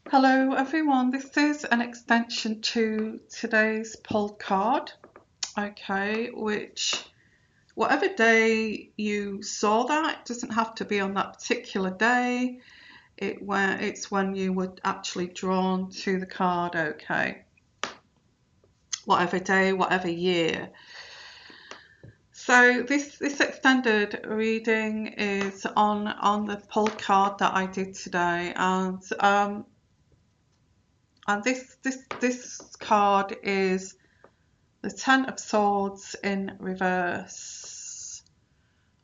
Hello everyone, this is an extension to today's pull card, okay, which whatever day you saw that, it doesn't have to be on that particular day, it's when you were actually drawn to the card, okay, whatever day, whatever year. So this extended reading is on the pull card that I did today, and this card is the Ten of Swords in reverse.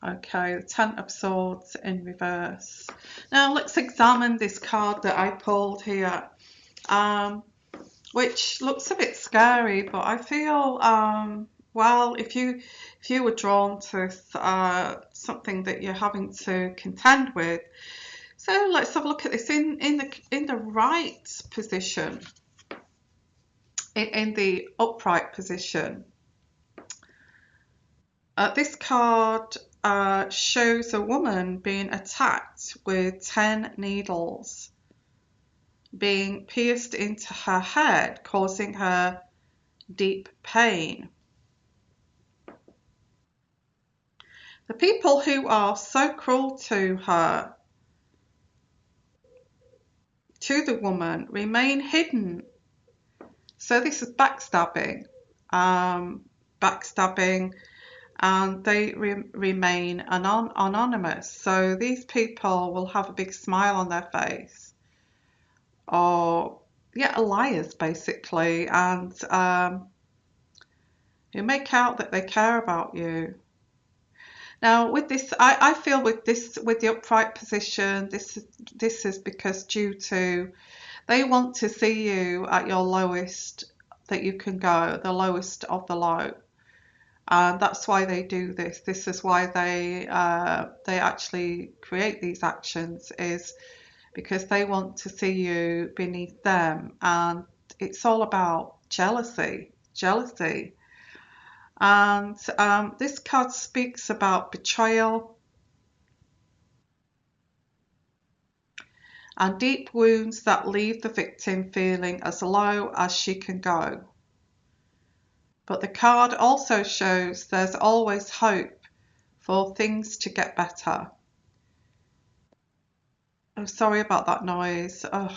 Okay, the Ten of Swords in reverse. Now let's examine this card that I pulled here, which looks a bit scary, but I feel well, if you were drawn to something that you're having to contend with. So let's have a look at this in the right position. In the upright position, this card shows a woman being attacked with 10 needles being pierced into her head, causing her deep pain. The people who are so cruel to her, to the woman, remain hidden. So this is backstabbing. Backstabbing, and they remain anonymous. So these people will have a big smile on their face, or yeah, liars basically, and you make out that they care about you. Now with this, I feel with the upright position, this is because due to they want to see you at your lowest that you can go, the lowest of the low. And that's why they do this. This is why they actually create these actions, is because they want to see you beneath them, and it's all about jealousy. And this card speaks about betrayal and deep wounds that leave the victim feeling as low as she can go. But the card also shows there's always hope for things to get better. Oh, sorry about that noise. Oh,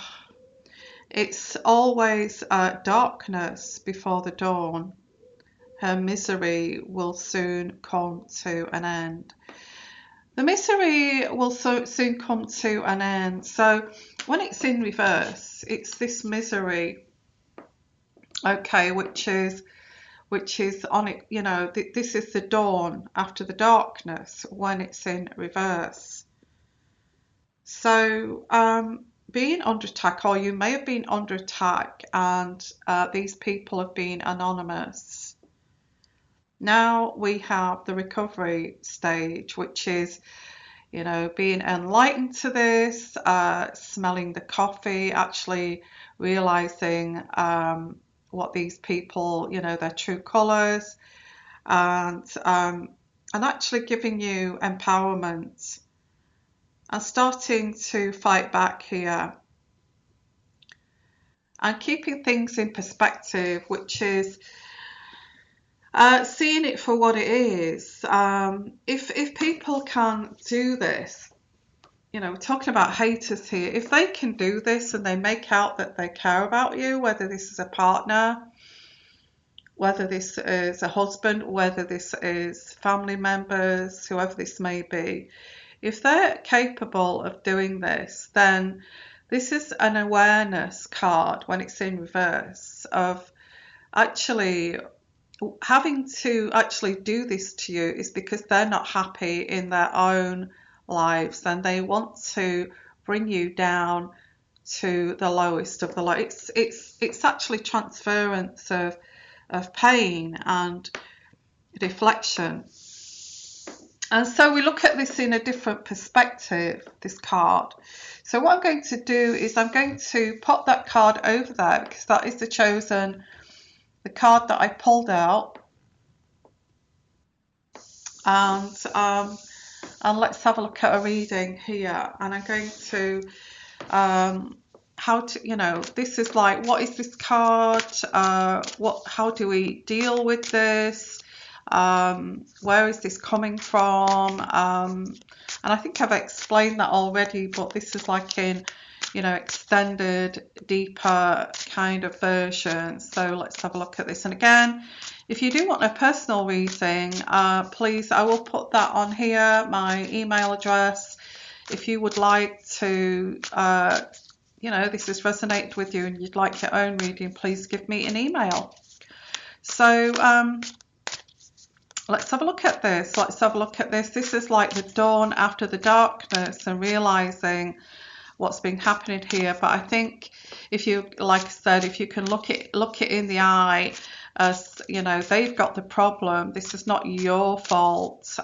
it's always darkness before the dawn. Her misery will soon come to an end. The misery will soon come to an end. So when it's in reverse, it's this misery, okay, which is on it, you know, this is the dawn after the darkness when it's in reverse. So being under attack, or you may have been under attack, and these people have been anonymous. Now we have the recovery stage, which is, you know, being enlightened to this, smelling the coffee, actually realizing what these people, you know, their true colors, and actually giving you empowerment and starting to fight back here and keeping things in perspective, which is seeing it for what it is. If people can do this, you know, we're talking about haters here, if they can do this and they make out that they care about you, whether this is a partner, whether this is a husband, whether this is family members, whoever this may be, if they're capable of doing this, then this is an awareness card when it's in reverse of actually having to actually do this to you is because they're not happy in their own lives and they want to bring you down to the lowest of the low. It's actually transference of pain and deflection. And so we look at this in a different perspective, this card. So what I'm going to do is I'm going to pop that card over there because that is the card that I pulled out. And let's have a look at a reading here. And I'm going to how to, this is like, what is this card? How do we deal with this? Where is this coming from? And I think I've explained that already, but this is like in, extended, deeper kind of version. So let's have a look at this. And again, if you do want a personal reading, please, I will put that on here, my email address. If you would like to, this has resonated with you and you'd like your own reading, please give me an email. So let's have a look at this. This is like the dawn after the darkness and realizing what's been happening here. But I think if you, like I said, if you can look it in the eye, as they've got the problem. This is not your fault.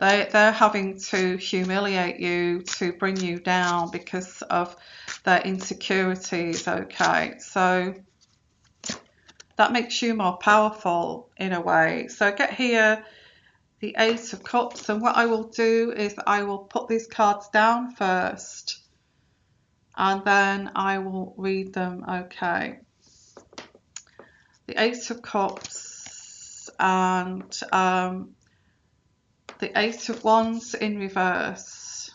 They're having to humiliate you, to bring you down because of their insecurities. Okay, so that makes you more powerful in a way. So I get here the Ace of Cups, and what I will do is I will put these cards down first and then I will read them. Okay, the Ace of Cups and the Eight of Wands in reverse,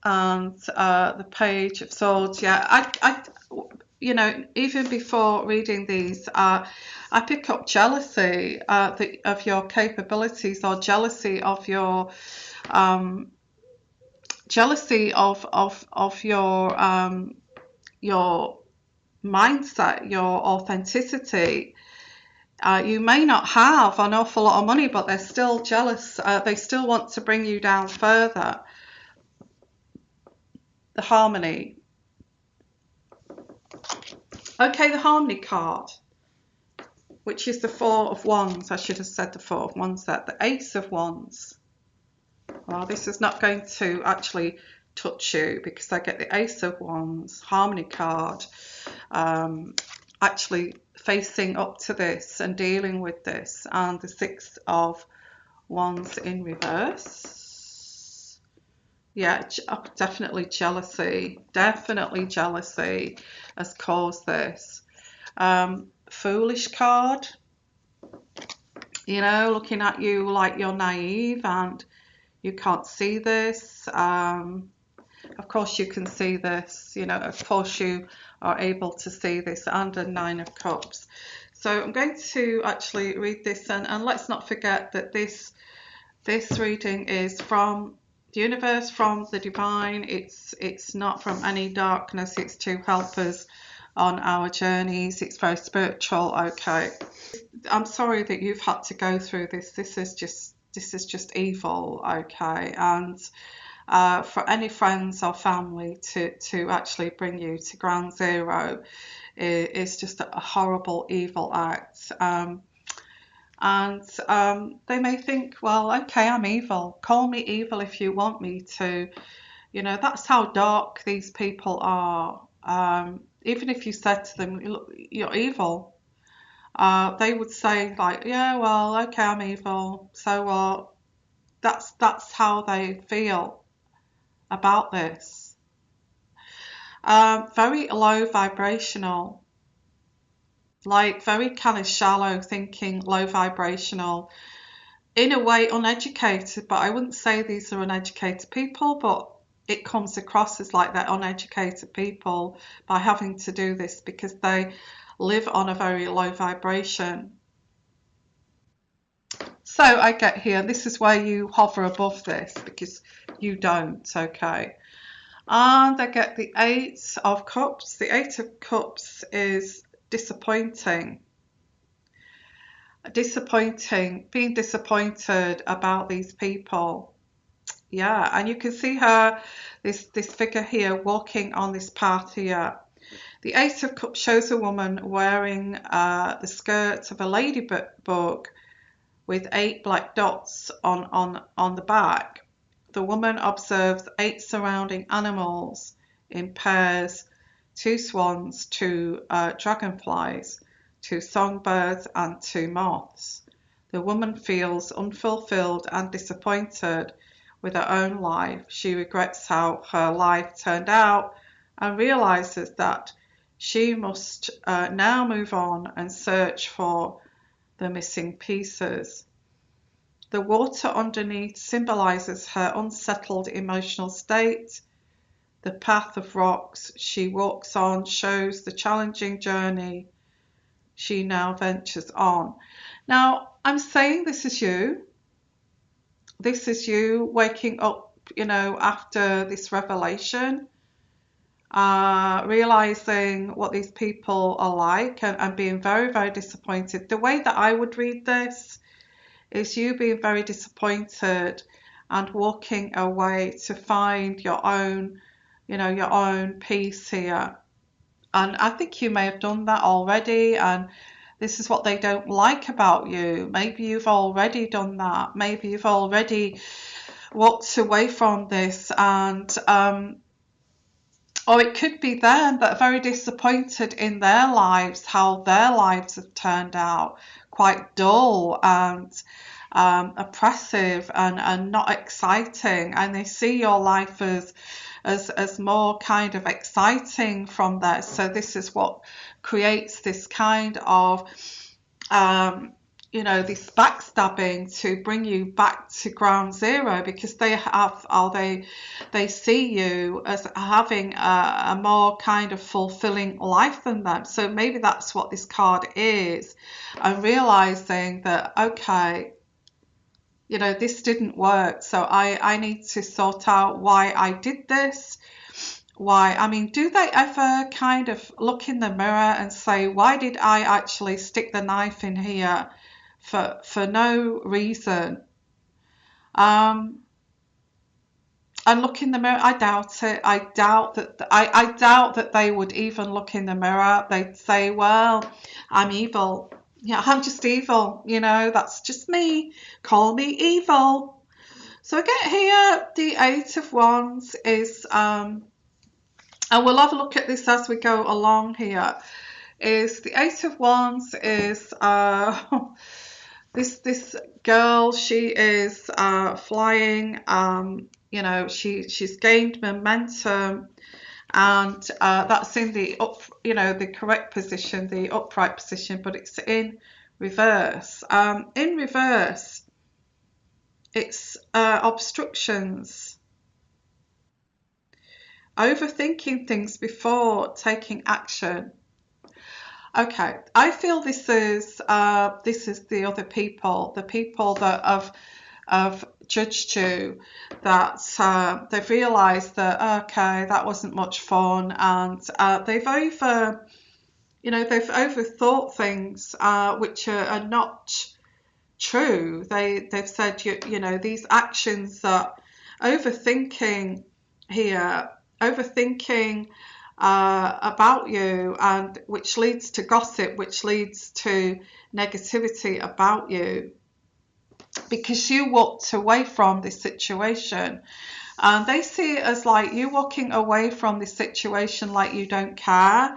and the Page of Swords. Yeah, I even before reading these, I pick up jealousy of your capabilities, or jealousy of your your mindset, your authenticity. You may not have an awful lot of money, but they're still jealous. They still want to bring you down further. The Harmony. Okay, the Harmony card, which is the Four of Wands. I should have said the Four of Wands there. The Ace of Wands. Well, this is not going to actually touch you because I get the Ace of Wands, Harmony card, actually facing up to this and dealing with this, and the Six of Wands in reverse. Yeah, definitely jealousy. Definitely jealousy has caused this. Foolish card. Looking at you like you're naive and you can't see this. Of course you can see this, of course you are able to see this, and a Nine of Cups. So I'm going to actually read this, and let's not forget that this reading is from the universe, from the divine. It's not from any darkness. It's to help us on our journeys. It's very spiritual. Okay, I'm sorry that you've had to go through this. This is just evil. Okay, and for any friends or family to actually bring you to ground zero is just a horrible, evil act. And they may think, well, okay, I'm evil. Call me evil if you want me to. That's how dark these people are. Even if you said to them, look, you're evil, they would say like, yeah, well, okay, I'm evil. So what? That's how they feel about this. Very low vibrational, like very kind of shallow thinking, low vibrational, in a way uneducated, but I wouldn't say these are uneducated people, but it comes across as like they're uneducated people by having to do this because they live on a very low vibration. So I get here, this is where you hover above this because you don't. Okay. And I get the Eight of Cups. The Eight of Cups is disappointing. Being disappointed about these people. Yeah, and you can see her, this figure here, walking on this path here. The Eight of Cups shows a woman wearing the skirt of a ladybug with 8 black dots on the back. The woman observes 8 surrounding animals in pairs, 2 swans, 2 dragonflies, 2 songbirds, and 2 moths. The woman feels unfulfilled and disappointed with her own life. She regrets how her life turned out and realizes that she must now move on and search for the missing pieces. The water underneath symbolizes her unsettled emotional state. The path of rocks she walks on shows the challenging journey she now ventures on. Now, I'm saying this is you. This is you waking up, after this revelation, realizing what these people are like, and being very, very disappointed. The way that I would read this is you being very disappointed and walking away to find your own, your own peace here. And I think you may have done that already, and this is what they don't like about you. Maybe you've already done that. Maybe you've already walked away from this, and or it could be them that are very disappointed in their lives, how their lives have turned out, quite dull and oppressive and not exciting, and they see your life as more kind of exciting from there. So this is what creates this kind of this backstabbing to bring you back to ground zero, because they see you as having a more kind of fulfilling life than them. So maybe that's what this card is, and realizing that, okay, this didn't work, so I need to sort out why I did this. Why? I mean, do they ever kind of look in the mirror and say, why did I actually stick the knife in here for no reason? And look in the mirror. I doubt it. I doubt that they would even look in the mirror. They'd say, well, I'm evil. Yeah, I'm just evil. That's just me. Call me evil. So I get here, the Eight of Wands is, and we'll have a look at this as we go along here, is the Eight of Wands is this girl. She is flying. She's gained momentum, and that's in the the correct position, the upright position, but it's in reverse. In reverse, it's obstructions, overthinking things before taking action. Okay, I feel this is the other people, the people that have judged you, that they've realised that, okay, that wasn't much fun, and they've overthought things which are not true. They've said these actions that overthinking here, overthinking about you, and which leads to gossip, which leads to negativity about you, because you walked away from this situation, and they see it as like you walking away from this situation like you don't care,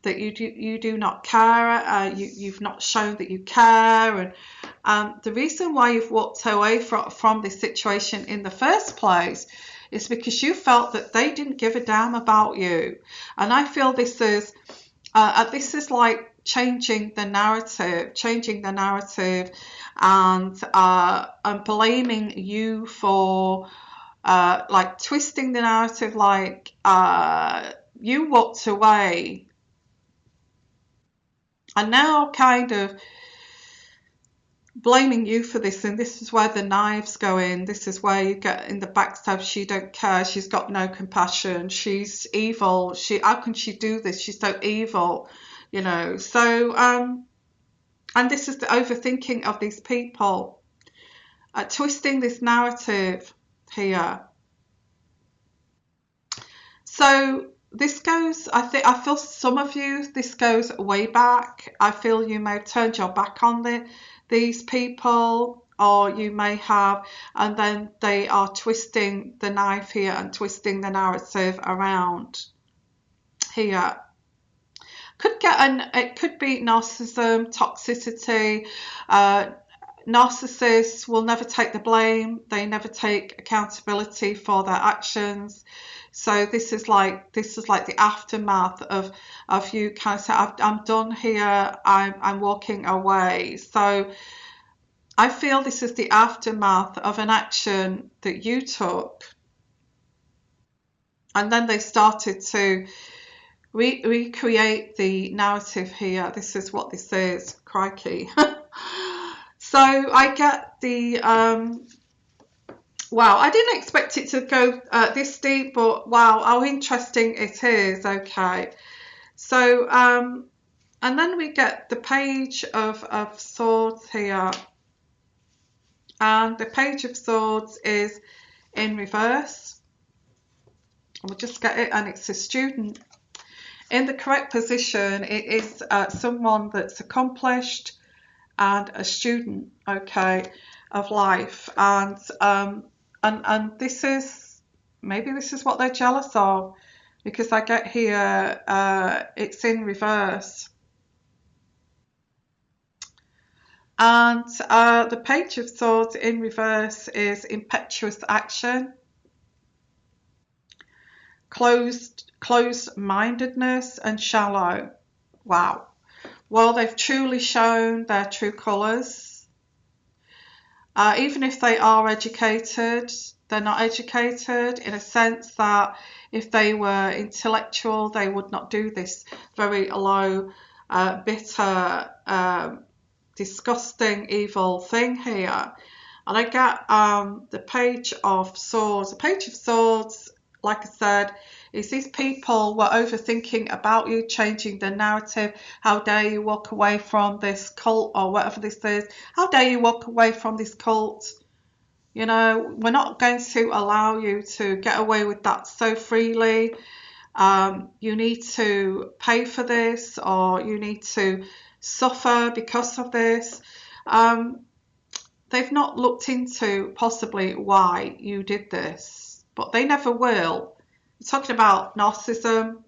that you do not care, you've not shown that you care, and the reason why you've walked away from this situation in the first place is because you felt that they didn't give a damn about you. And I feel this is like changing the narrative, and blaming you for like twisting the narrative, like you walked away, and now kind of blaming you for this, and this is where the knives go in. This is where you get in the backstab. She don't care. She's got no compassion. She's evil. How can she do this? She's so evil, So and this is the overthinking of these people, twisting this narrative here. So this goes, I feel some of you, this goes way back. I feel you may have turned your back on these people, or you may have, and then they are twisting the knife here and twisting the narrative around here. It could be narcissism, toxicity, narcissists will never take the blame. They never take accountability for their actions. So this is like the aftermath of you kind of saying, I'm done here. I'm walking away. So I feel this is the aftermath of an action that you took, and then they started to recreate the narrative here. This is what this is. Crikey. So I get the wow, I didn't expect it to go this deep, but wow, how interesting it is. Okay, so and then we get the Page of Swords here, and the Page of Swords is in reverse. We'll just get it, and it's a student. In the correct position, it is someone that's accomplished and a student, okay, of life, and this is, maybe this is what they're jealous of, because I get here it's in reverse, and the Page of Swords in reverse is impetuous action, closed-mindedness, and shallow. Wow. Well, they've truly shown their true colours. Even if they are educated, they're not educated in a sense that if they were intellectual, they would not do this very low, bitter, disgusting, evil thing here. And I get the Page of Swords. The Page of Swords, like I said, is these people were overthinking about you, changing the narrative. How dare you walk away from this cult, or whatever this is? How dare you walk away from this cult? You know, we're not going to allow you to get away with that so freely. You need to pay for this, or you need to suffer because of this. They've not looked into possibly why you did this, but they never will. We're talking about narcissism.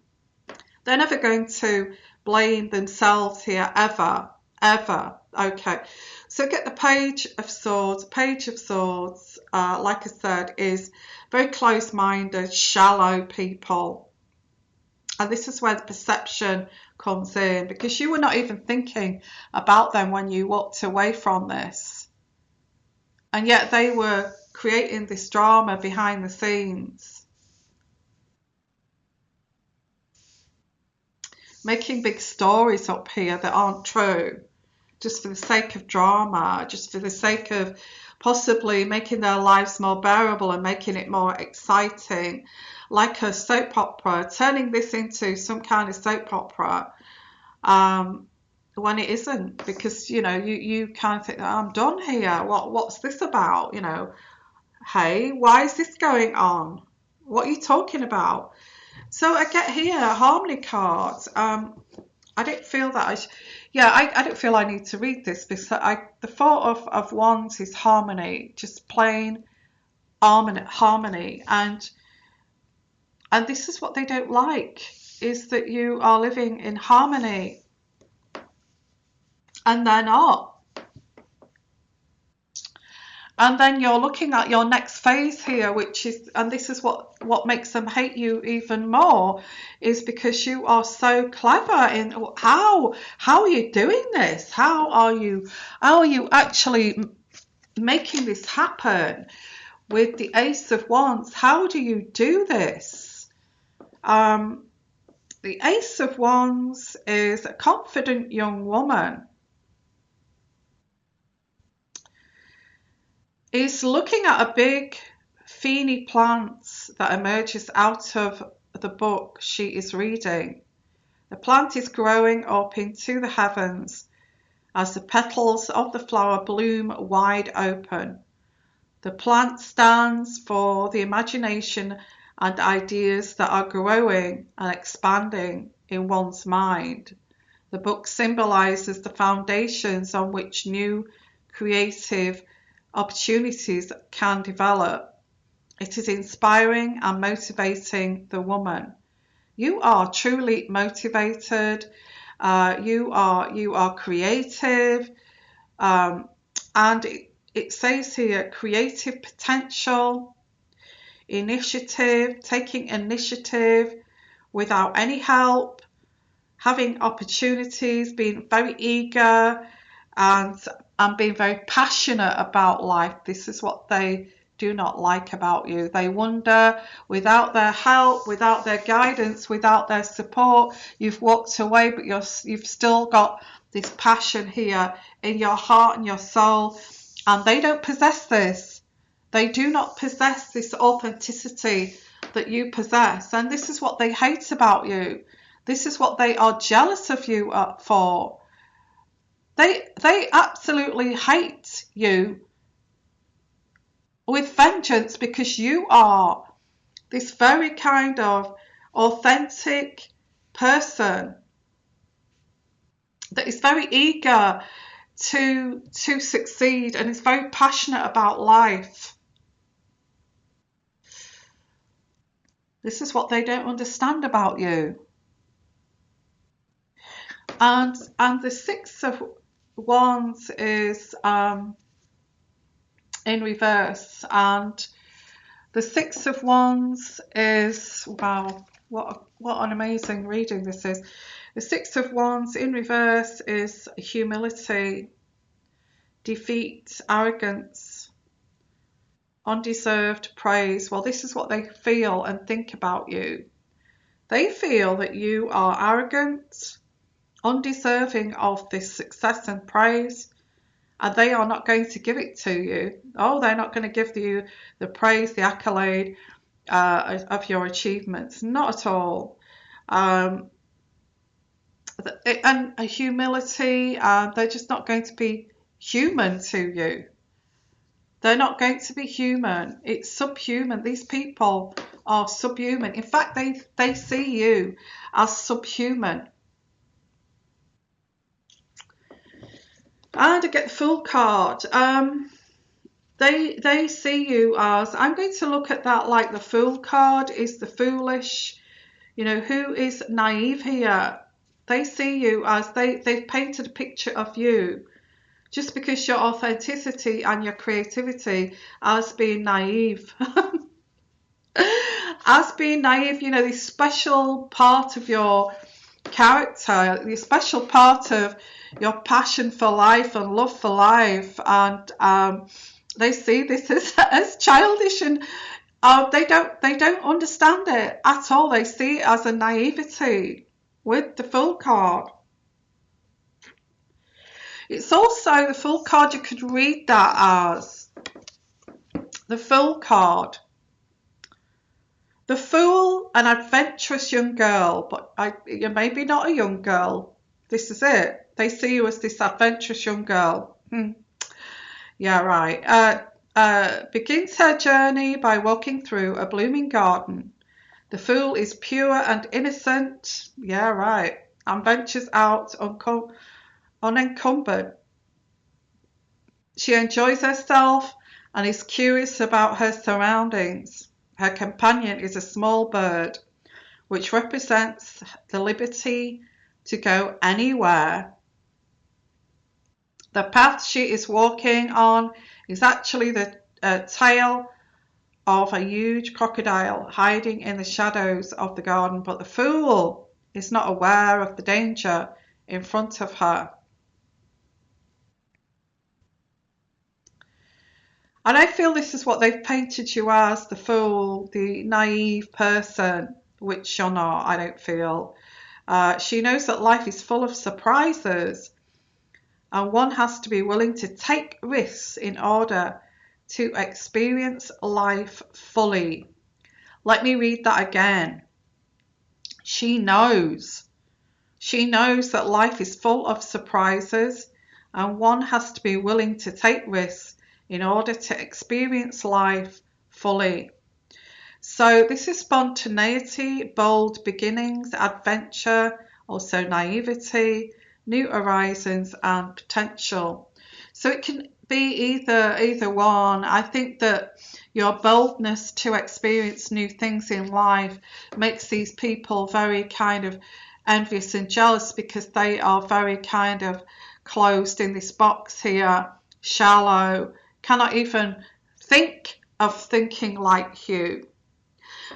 They're never going to blame themselves here, ever, ever. Okay, so get the Page of Swords. Page of Swords, like I said, is very close-minded, shallow people. And this is where the perception comes in, because you were not even thinking about them when you walked away from this. And yet they were creating this drama behind the scenes, making big stories up here that aren't true, just for the sake of drama, just for the sake of possibly making their lives more bearable and making it more exciting, like a soap opera, turning this into some kind of soap opera, when it isn't, because you know you kind of think, I'm done here. What's this about? You know, hey, why is this going on? What are you talking about? So I get here harmony cards. I didn't feel that I didn't feel I need to read this, because the Four of Wands is harmony, just plain harmony, and this is what they don't like, is that you are living in harmony and they're not. And then you're looking at your next phase here, which is, and this is what makes them hate you even more, is because you are so clever in how are you doing this? How are you actually making this happen with the Ace of Wands? How do you do this? The Ace of Wands is a confident young woman. Is looking at a big feeny plant that emerges out of the book she is reading. The plant is growing up into the heavens as the petals of the flower bloom wide open. The plant stands for the imagination and ideas that are growing and expanding in one's mind. The book symbolizes the foundations on which new creative opportunities can develop. It is inspiring and motivating the woman. You are truly motivated. You are creative, and And it says here, creative potential, initiative, taking initiative without any help, having opportunities, being very eager, and being very passionate about life. This is what they do not like about you. They wonder, without their help, without their guidance, without their support, you've walked away, but you've still got this passion here in your heart and your soul, and they don't possess this. They do not possess this authenticity that you possess, and this is what they hate about you. This is what they are jealous of you for. They absolutely hate you with vengeance, because you are this very kind of authentic person that is very eager to succeed and is very passionate about life. This is what they don't understand about you. And the Six of Wands is in reverse, and the Six of Wands is, wow, what an amazing reading this is. The Six of Wands in reverse is humility, defeat, arrogance, undeserved praise. Well, this is what they feel and think about you. They feel that you are arrogant, undeserving of this success and praise, and they are not going to give it to you. Oh, they're not going to give you the praise, the accolade of your achievements. Not at all. And a humility, they're just not going to be human to you. They're not going to be human. It's subhuman. These people are subhuman. In fact, they see you as subhuman. And I get the Fool card. They see you as, I'm going to look at that like the Fool card is the foolish, who is naive here. They see you as, they've painted a picture of you, just because your authenticity and your creativity, as being naive. As being naive, this special part of your character, the special part of your passion for life and love for life, and they see this as childish, and they don't understand it at all. They see it as a naivety with the Fool card. It's also the Fool card, you could read that as the Fool card. The Fool, an adventurous young girl, but you're maybe not a young girl. This is it. They see you as this adventurous young girl. Yeah, right. Begins her journey by walking through a blooming garden. The Fool is pure and innocent. Yeah, right. And ventures out unencumbered. She enjoys herself and is curious about her surroundings. Her companion is a small bird, which represents the liberty to go anywhere. The path she is walking on is actually the tail of a huge crocodile hiding in the shadows of the garden, but the Fool is not aware of the danger in front of her. And I feel this is what they've painted you as, the Fool, the naive person, which you're not, I don't feel. She knows that life is full of surprises, and one has to be willing to take risks in order to experience life fully. Let me read that again. She knows that life is full of surprises, and one has to be willing to take risks in order to experience life fully. So this is spontaneity, bold beginnings, adventure, also naivety, new horizons, and potential. So it can be either one. I think that your boldness to experience new things in life makes these people very kind of envious and jealous, because they are very kind of closed in this box here shallow, cannot even think of thinking like you.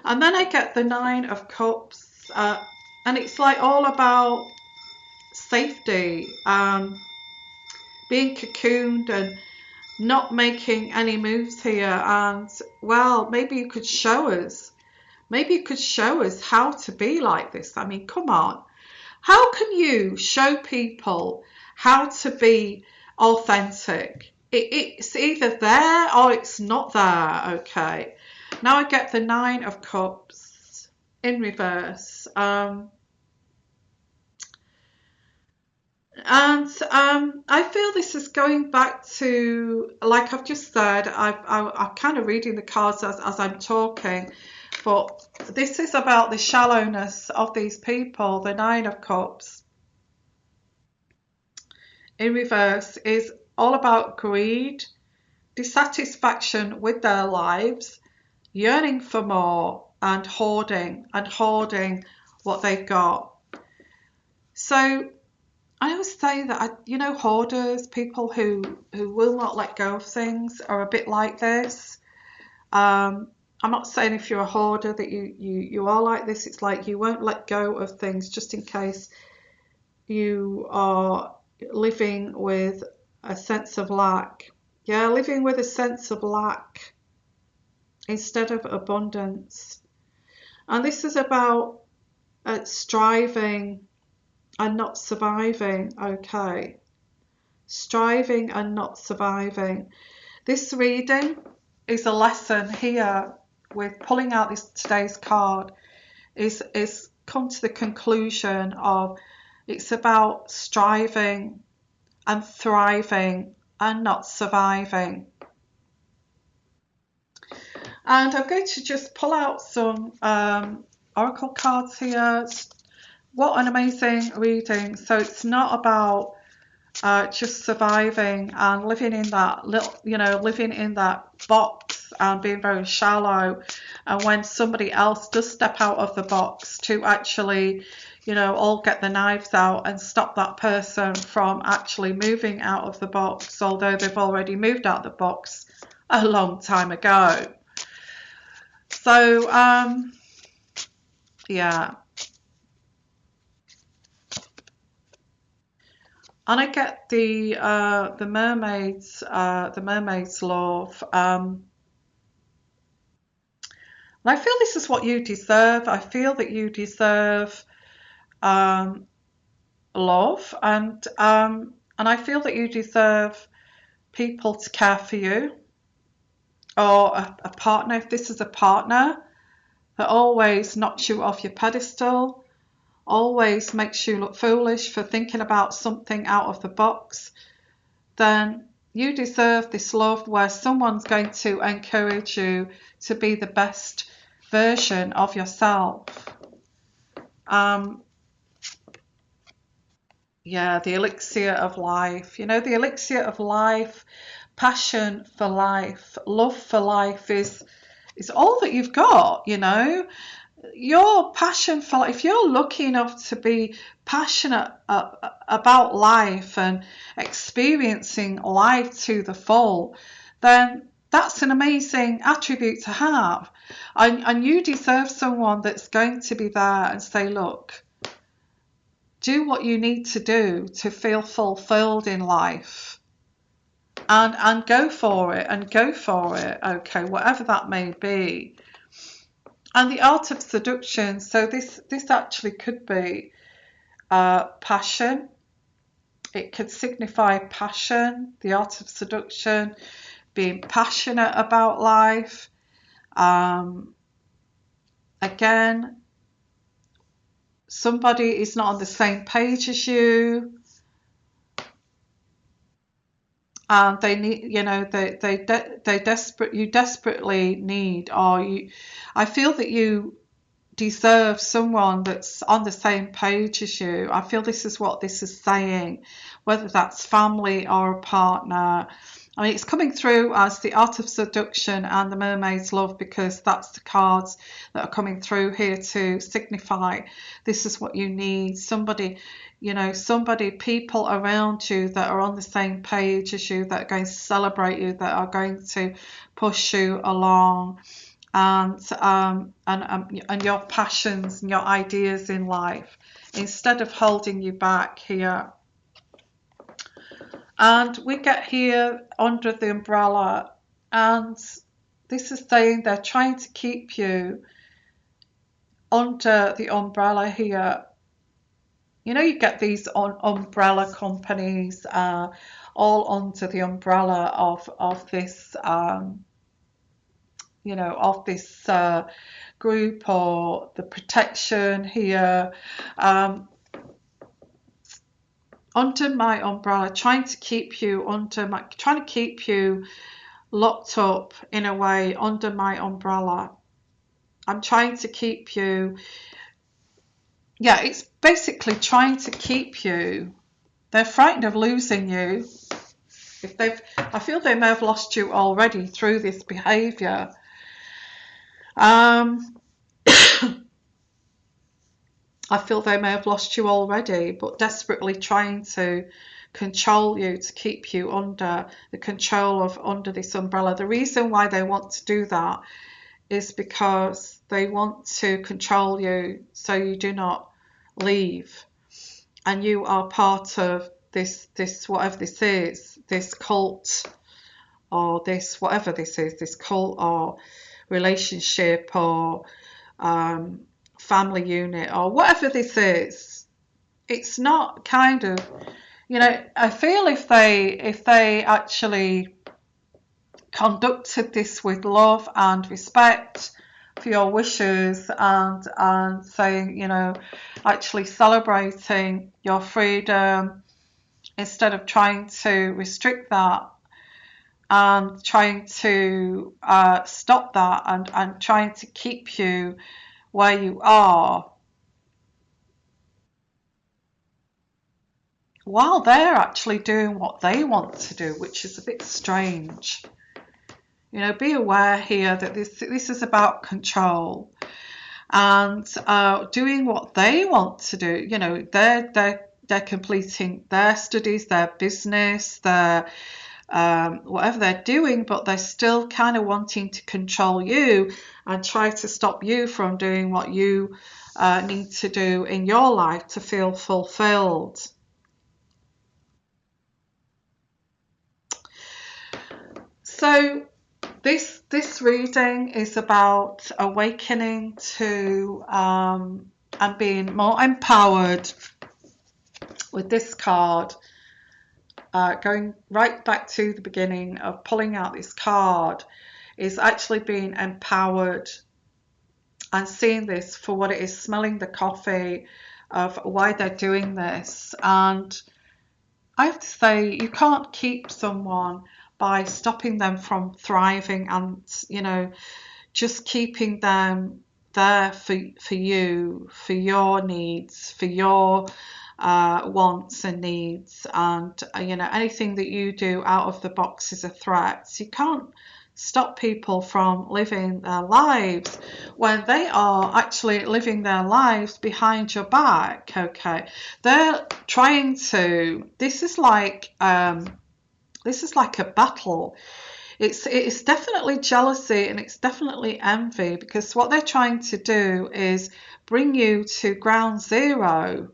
And then I get the Nine of Cups, and it's like all about safety, being cocooned and not making any moves here. And well, maybe you could show us. Maybe you could show us how to be like this. I mean, come on. How can you show people how to be authentic? It's either there or it's not there, okay? Now I get the Nine of Cups in reverse. I feel this is going back to, like I've just said, I'm kind of reading the cards as I'm talking, but this is about the shallowness of these people. The Nine of Cups in reverse is all about greed, dissatisfaction with their lives, yearning for more, and hoarding what they've got. So I always say that, hoarders, people who will not let go of things, are a bit like this. I'm not saying if you're a hoarder that you are like this. It's like you won't let go of things just in case you are living with a sense of lack. Yeah, living with a sense of lack instead of abundance. And this is about striving and not surviving, okay? Striving and not surviving. This reading is a lesson here with pulling out today's card is come to the conclusion of it's about striving and thriving and not surviving. And I'm going to just pull out some oracle cards here. What an amazing reading. So it's not about just surviving and living in that living in that box and being very shallow. And when somebody else does step out of the box, to actually, all get the knives out and stop that person from actually moving out of the box, although they've already moved out of the box a long time ago. So, yeah. And I get the mermaids love. And I feel this is what you deserve. I feel that you deserve love, and I feel that you deserve people to care for you, or a partner. If this is a partner that always knocks you off your pedestal, always makes you look foolish for thinking about something out of the box, then you deserve this love where someone's going to encourage you to be the best version of yourself. Yeah, the elixir of life. The elixir of life, passion for life, love for life is all that you've got, Your passion for life, if you're lucky enough to be passionate about life and experiencing life to the full, then that's an amazing attribute to have. And you deserve someone that's going to be there and say, look, do what you need to do to feel fulfilled in life, and go for it, okay, whatever that may be. And the art of seduction, so this actually could be passion. It could signify passion, the art of seduction, being passionate about life. Again, somebody is not on the same page as you, and they need, you desperately need, I feel that you deserve someone that's on the same page as you. I feel this is what this is saying, whether that's family or a partner. I mean, it's coming through as the Art of Seduction and the Mermaid's Love, because that's the cards that are coming through here to signify this is what you need. Somebody, people around you that are on the same page as you, that are going to celebrate you, that are going to push you along, and your passions and your ideas in life, instead of holding you back here. And we get here under the umbrella, and this is saying they're trying to keep you under the umbrella here. You get these umbrella companies, all under the umbrella of this, of this group, or the protection here. Under my umbrella, trying to keep you locked up in a way under my umbrella. I'm trying to keep you, it's basically trying to keep you. They're frightened of losing you. I feel they may have lost you already through this behavior. I feel they may have lost you already, but desperately trying to control you, to keep you under the control of under this umbrella. The reason why they want to do that is because they want to control you so you do not leave, and you are part of this whatever this is, this cult, or this whatever this is, this cult or relationship, or family unit, or whatever this is. It's not kind of, I feel if they actually conducted this with love and respect for your wishes, and saying, actually celebrating your freedom instead of trying to restrict that, and trying to stop that, and trying to keep you where you are, while they're actually doing what they want to do, which is a bit strange. Be aware here that this is about control, and doing what they want to do. They're completing their studies, their business, their whatever they're doing, but they're still kind of wanting to control you and try to stop you from doing what you need to do in your life to feel fulfilled. So this reading is about awakening to and being more empowered with this card. Going right back to the beginning of pulling out this card is actually being empowered and seeing this for what it is, smelling the coffee of why they're doing this. And I have to say, you can't keep someone by stopping them from thriving, and just keeping them there for you, for your needs, for your wants and needs, and anything that you do out of the box is a threat. So you can't stop people from living their lives when they are actually living their lives behind your back. Okay, they're trying to. This is like a battle. It's definitely jealousy, and it's definitely envy, because what they're trying to do is bring you to ground zero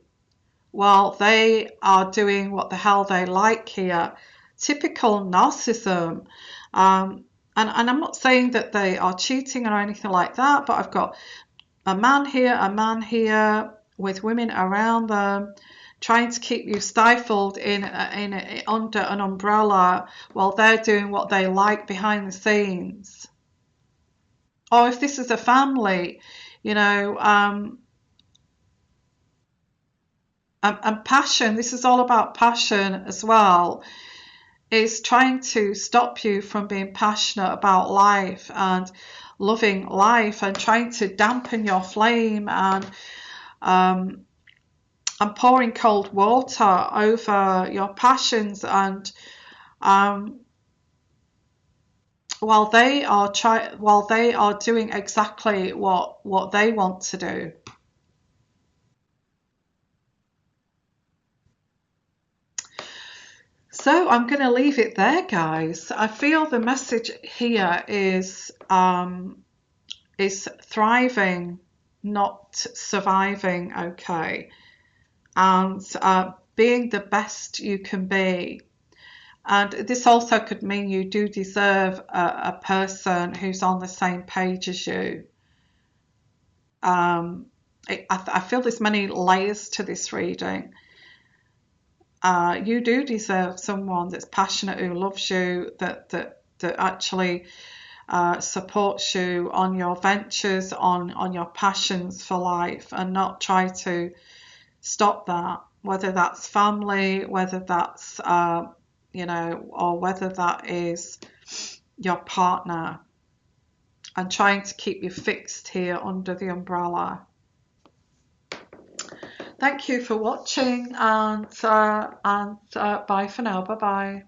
while they are doing what the hell they like here. Typical narcissism. And I'm not saying that they are cheating or anything like that, but I've got a man here with women around them, trying to keep you stifled in under an umbrella while they're doing what they like behind the scenes. Or if this is a family, and passion, this is all about passion as well, is trying to stop you from being passionate about life and loving life, and trying to dampen your flame, and pouring cold water over your passions, and while they are doing exactly what they want to do. So I'm going to leave it there, guys. I feel the message here is thriving, not surviving, okay, and being the best you can be. And this also could mean you do deserve a person who's on the same page as you. I feel there's many layers to this reading. You do deserve someone that's passionate, who loves you, that actually supports you on your ventures, on your passions for life, and not try to stop that. Whether that's family, whether that's or whether that is your partner, and trying to keep you fixed here under the umbrella. Thank you for watching, and bye for now. Bye bye.